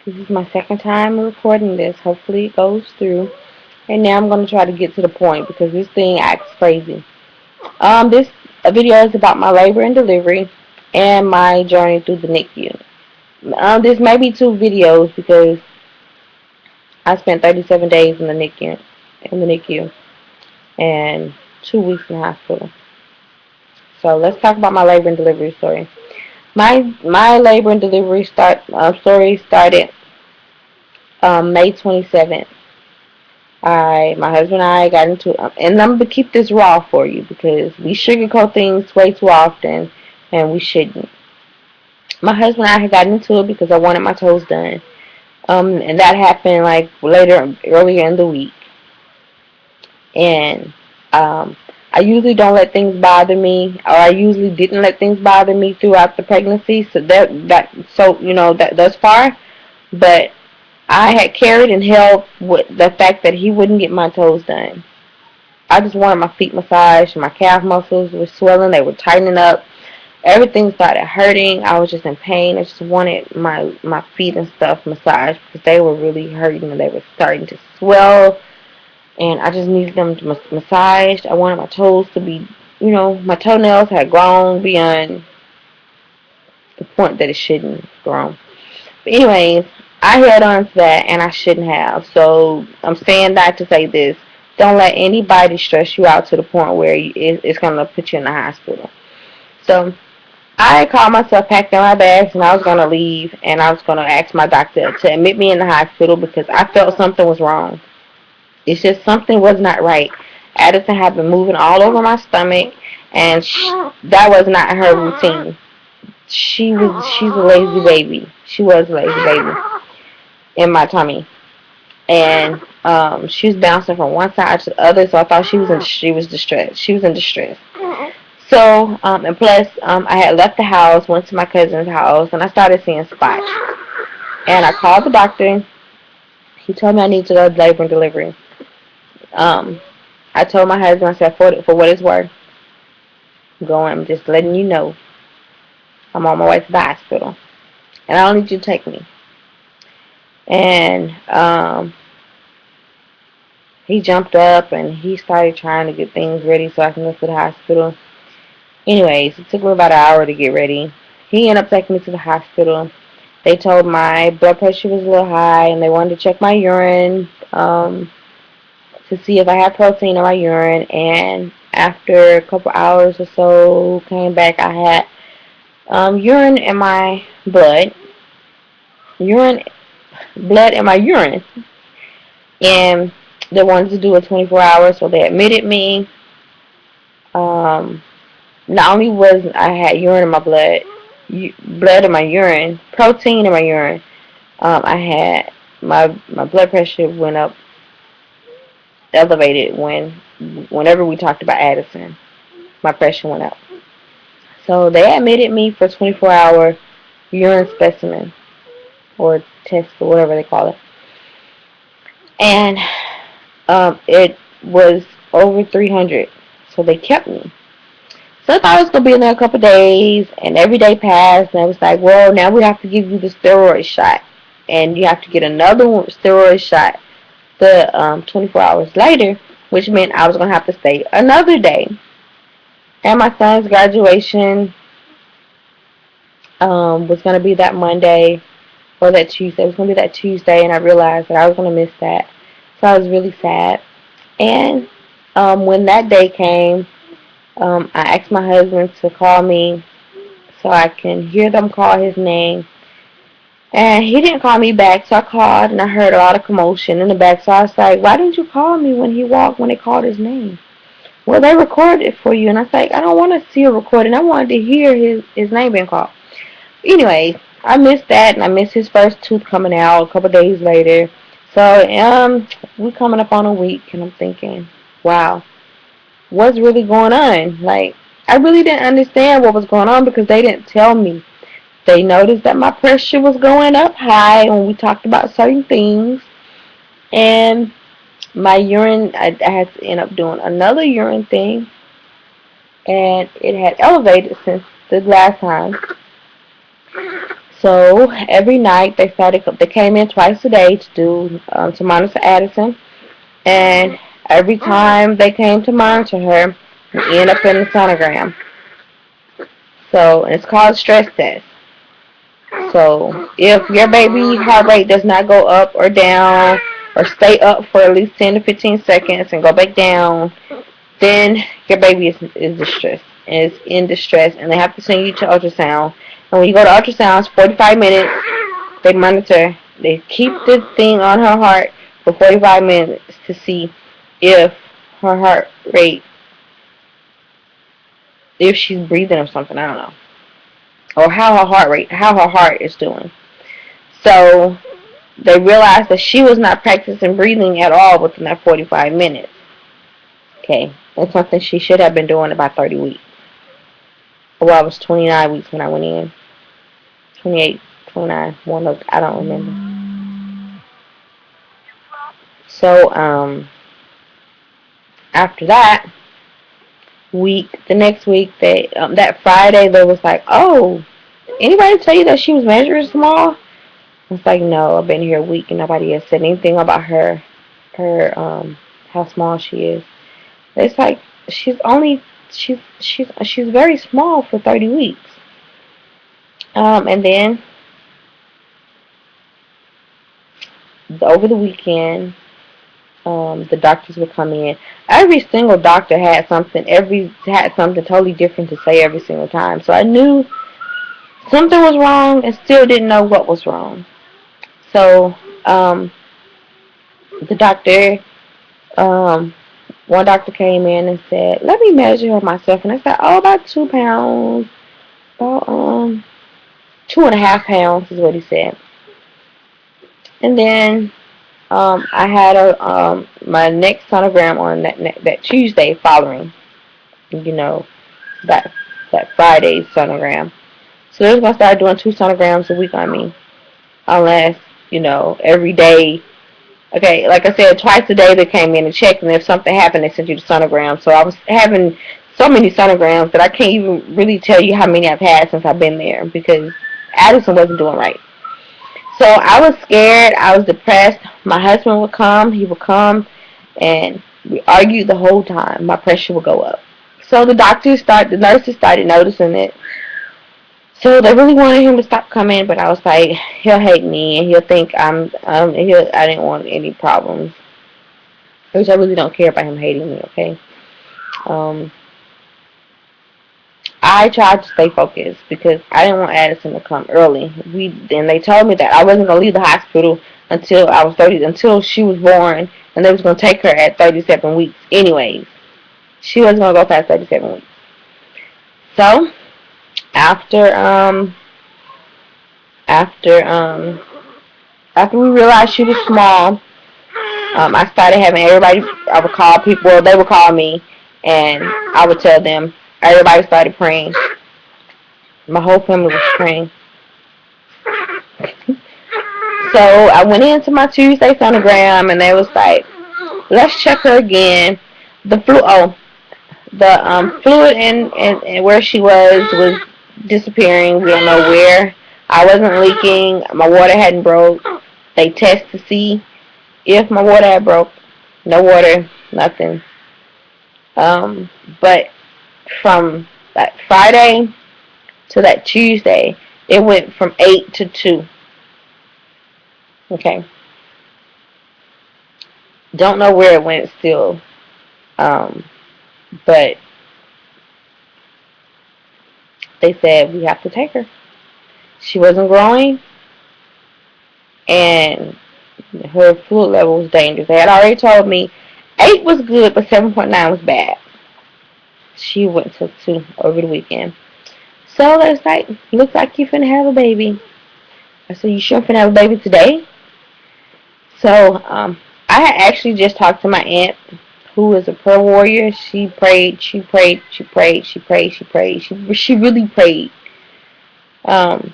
This is my second time recording this. Hopefully it goes through. And now I'm going to try to get to the point because this thing acts crazy. This video is about my labor and delivery and my journey through the NICU. This may be two videos because I spent 37 days in the NICU, and 2 weeks in the hospital. So let's talk about my labor and delivery story. My labor and delivery story started May 27th. My husband and I got into, and I'm gonna keep this raw for you because we sugarcoat things way too often, and we shouldn't. My husband and I had gotten into it because I wanted my toes done, and that happened like earlier in the week, and I usually don't let things bother me, or I usually didn't let things bother me throughout the pregnancy. So thus far, but I had carried and held with the fact that he wouldn't get my toes done. I just wanted my feet massaged. My calf muscles were swelling. They were tightening up. Everything started hurting. I was just in pain. I just wanted my feet and stuff massaged because they were really hurting and they were starting to swell. And I just needed them to massaged. I wanted my toes to be, my toenails had grown beyond the point that it shouldn't have grown. But anyways, I held on to that and I shouldn't have. So I'm saying that to say this. Don't let anybody stress you out to the point where it's going to put you in the hospital. So I called myself, packed in my bags, and I was going to leave. And I was going to ask my doctor to admit me in the hospital because I felt something was wrong. It's just something was not right. Addison had been moving all over my stomach, and that was not her routine. She's a lazy baby. She was a lazy baby in my tummy, and she was bouncing from one side to the other. So I thought she was distressed. She was in distress. So and plus I had left the house, went to my cousin's house, and I started seeing spots. And I called the doctor. He told me I need to go to labor and delivery. Um, I told my husband, I said, for what it's worth, I'm just letting you know I'm on my way to the hospital, and I don't need you to take me. And he jumped up and he started trying to get things ready so I can go to the hospital. Anyways, it took me about an hour to get ready. He ended up taking me to the hospital. They told my blood pressure was a little high, and they wanted to check my urine to see if I had protein in my urine. And after a couple hours or so, came back, I had urine in my urine, blood in my urine, and they wanted to do a 24 hours, so they admitted me. Um, Not only was I had urine in my blood in my urine, protein in my urine, I had my blood pressure went up, elevated whenever we talked about Addison. My pressure went up. So they admitted me for 24-hour urine specimen or test or whatever they call it, and it was over 300. So they kept me. So I thought I was gonna be in there a couple of days, and every day passed, and I was like, well, now we have to give you the steroid shot, and you have to get another steroid shot the 24 hours later, which meant I was gonna have to stay another day. And my son's graduation was gonna be that Monday or that Tuesday. It was gonna be that Tuesday, and I realized that I was gonna miss that, so I was really sad. And when that day came, I asked my husband to call me so I can hear them call his name. And he didn't call me back, so I called and I heard a lot of commotion in the back. So I was like, why didn't you call me when they called his name? Well, they recorded it for you. And I was like, I don't want to see a recording. I wanted to hear his name being called. Anyway, I missed that, and I missed his first tooth coming out a couple of days later. So we're coming up on a week, and I'm thinking, wow, what's really going on? Like, I really didn't understand what was going on because they didn't tell me. They noticed that my pressure was going up high when we talked about certain things, and my urine, I had to end up doing another urine thing, and it had elevated since the last time. So every night they came in twice a day to do to monitor Addison, and every time they came to monitor her, we end up in the sonogram. So it's called stress test. So if your baby heart rate does not go up or down or stay up for at least 10 to 15 seconds and go back down, then your baby is distressed, is in distress, and they have to send you to ultrasound. And when you go to ultrasound, it's 45 minutes. They monitor. They keep the thing on her heart for 45 minutes to see if her heart rate, if she's breathing or something. I don't know, or how her heart is doing. So they realized that she was not practicing breathing at all within that 45 minutes. Okay, that's something she should have been doing about 30 weeks. Well, I was 29 weeks when I went in. 28, 29, one of, I don't remember. So, after that the next week, that Friday, they was like, oh, anybody tell you that she was measuring small? I was like, no, I've been here a week and nobody has said anything about how small she is. It's like, she's very small for 30 weeks. And then over the weekend, the doctors would come in. Every single doctor had something totally different to say every single time. So I knew something was wrong and still didn't know what was wrong. So the doctor, um, one doctor came in and said, "Let me measure her myself." And I said, "Oh, about 2 pounds, about 2.5 pounds is what he said." And then I had my next sonogram on that Tuesday following, you know, that Friday sonogram. So they're gonna start doing 2 sonograms a week on me, unless every day. Okay, like I said, twice a day they came in and checked, and if something happened, they sent you the sonogram. So I was having so many sonograms that I can't even really tell you how many I've had since I've been there because Addison wasn't doing right. So I was scared. I was depressed. My husband would come. He would come, and we argued the whole time. My pressure would go up. So the nurses started noticing it. So they really wanted him to stop coming, but I was like, he'll hate me, and he'll think I didn't want any problems. Which I really don't care about him hating me, okay? Um, I tried to stay focused because I didn't want Addison to come early. And they told me that I wasn't gonna leave the hospital until I was 30, until she was born, and they was gonna take her at 37 weeks. Anyways, she wasn't gonna go past 37 weeks. So after after after we realized she was small, I started having everybody. I would call people. Well, they would call me, and I would tell them. Everybody started praying. My whole family was praying. So I went into my Tuesday sonogram, and they was like, "Let's check her again." The fluid and where she was disappearing. We don't know where. I wasn't leaking. My water hadn't broke. They test to see if my water had broke. No water, nothing. But from that Friday to that Tuesday, it went from 8 to 2. Okay. Don't know where it went still. But they said we have to take her. She wasn't growing, and her fluid level was dangerous. They had already told me 8 was good, but 7.9 was bad. She went to 2 over the weekend. So it's like, looks like you're finna have a baby. I said, you sure finna have a baby today? So I had actually just talked to my aunt, who is a prayer warrior. She prayed, she prayed, she prayed, she prayed, she prayed. She really prayed. And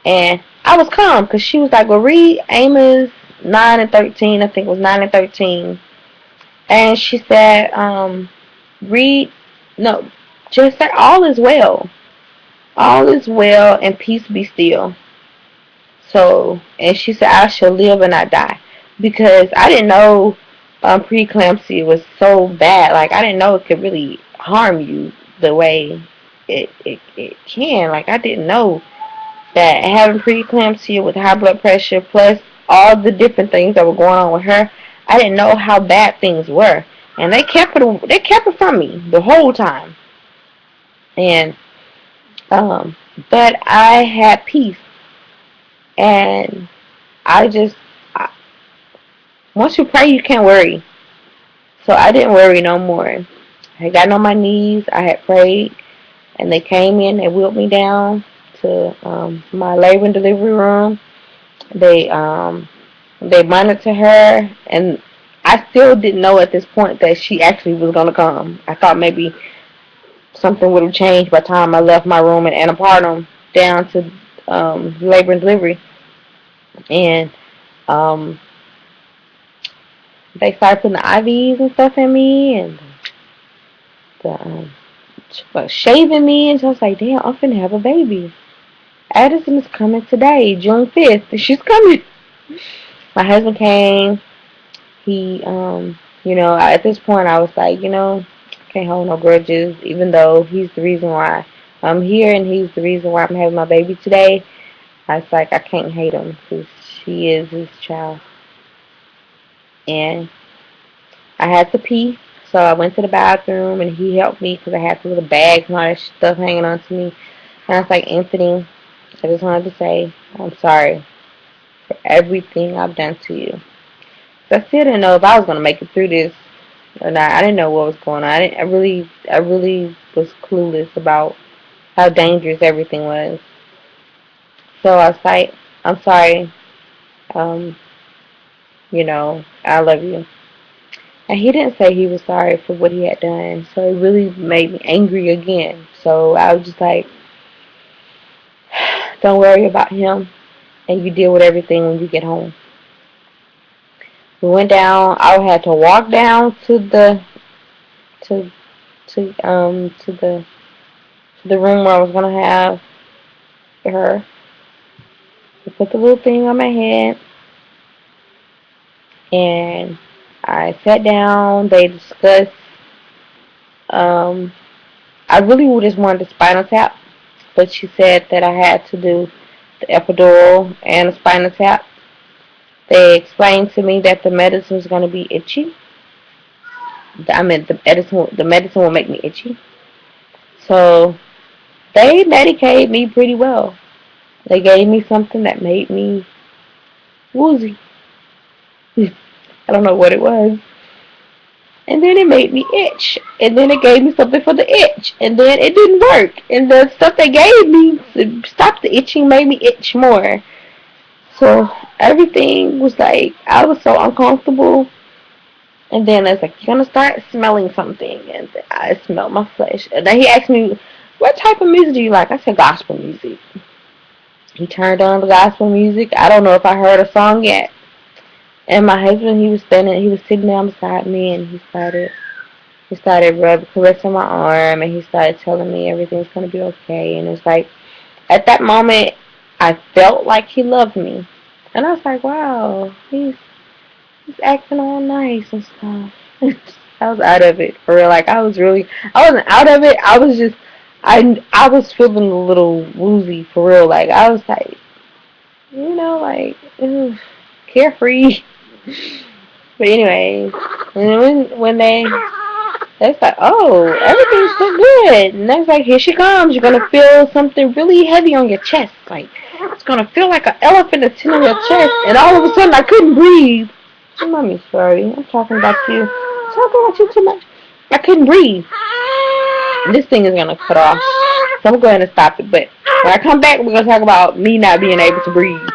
I was calm because she was like, well, read Amos 9 and 13. I think it was 9 and 13. And she said, read, no, just say all is well. all is well and peace be still. So, and she said, I shall live and not die. Because I didn't know preeclampsia was so bad. Like, I didn't know it could really harm you the way it can. Like, I didn't know that having preeclampsia with high blood pressure plus all the different things that were going on with her, I didn't know how bad things were. And they kept it from me the whole time. And but I had peace. And I just I, once you pray, you can't worry. So I didn't worry no more. I had gotten on my knees. I had prayed, and they came in. They wheeled me down to my labor and delivery room. They they monitored her, and I still didn't know at this point that she actually was gonna come. I thought maybe something would have changed by the time I left my room in Antepartum down to labor and delivery, and um, they started putting the IVs and stuff in me, and shaving me, and so I was like, damn, I'm finna have a baby. Addison is coming today, June 5th. She's coming. My husband came. He, at this point, I was like, I can't hold no grudges, even though he's the reason why I'm here and he's the reason why I'm having my baby today. I was like, I can't hate him because she is his child. And I had to pee, so I went to the bathroom and he helped me because I had the little bags and all that stuff hanging on to me. And I was like, Anthony, I just wanted to say I'm sorry for everything I've done to you. So I still didn't know if I was gonna make it through this or not. I didn't know what was going on. I really was clueless about how dangerous everything was. So I was like, I'm sorry. Um, I love you. And he didn't say he was sorry for what he had done. So it really made me angry again. So I was just like, don't worry about him, and you deal with everything when you get home. We went down. I had to walk down to to um to the to the room where I was gonna have her. They put the little thing on my head, and I sat down. They discussed. Um, I really just wanted the spinal tap, but she said that I had to do the epidural and the spinal tap. They explained to me that the medicine was going to be itchy. I mean, the medicine will make me itchy. So they medicated me pretty well. They gave me something that made me woozy. I don't know what it was. And then it made me itch. And then it gave me something for the itch. And then it didn't work. And the stuff they gave me to stop the itching made me itch more. So everything was like, I was so uncomfortable. And then it's like, you're going to start smelling something. And I smelled my flesh. And then he asked me, what type of music do you like? I said, gospel music. He turned on the gospel music. I don't know if I heard a song yet. And my husband, he was sitting down beside me, and he started caressing my arm, and he started telling me everything's gonna be okay. And it's like, at that moment, I felt like he loved me, and I was like, wow, he's acting all nice and stuff. I was out of it for real. Like I wasn't out of it. I was just, I was feeling a little woozy for real. Like I was like, like carefree. But anyways, and when they like, oh, everything's so good. And I was like, here she comes. You're gonna feel something really heavy on your chest. Like it's gonna feel like an elephant that's sitting on your chest. And all of a sudden, I couldn't breathe. Mommy, sorry, I'm talking about you. I'm talking about you too much. I couldn't breathe. This thing is gonna cut off. So I'm going to stop it. But when I come back, we're gonna talk about me not being able to breathe.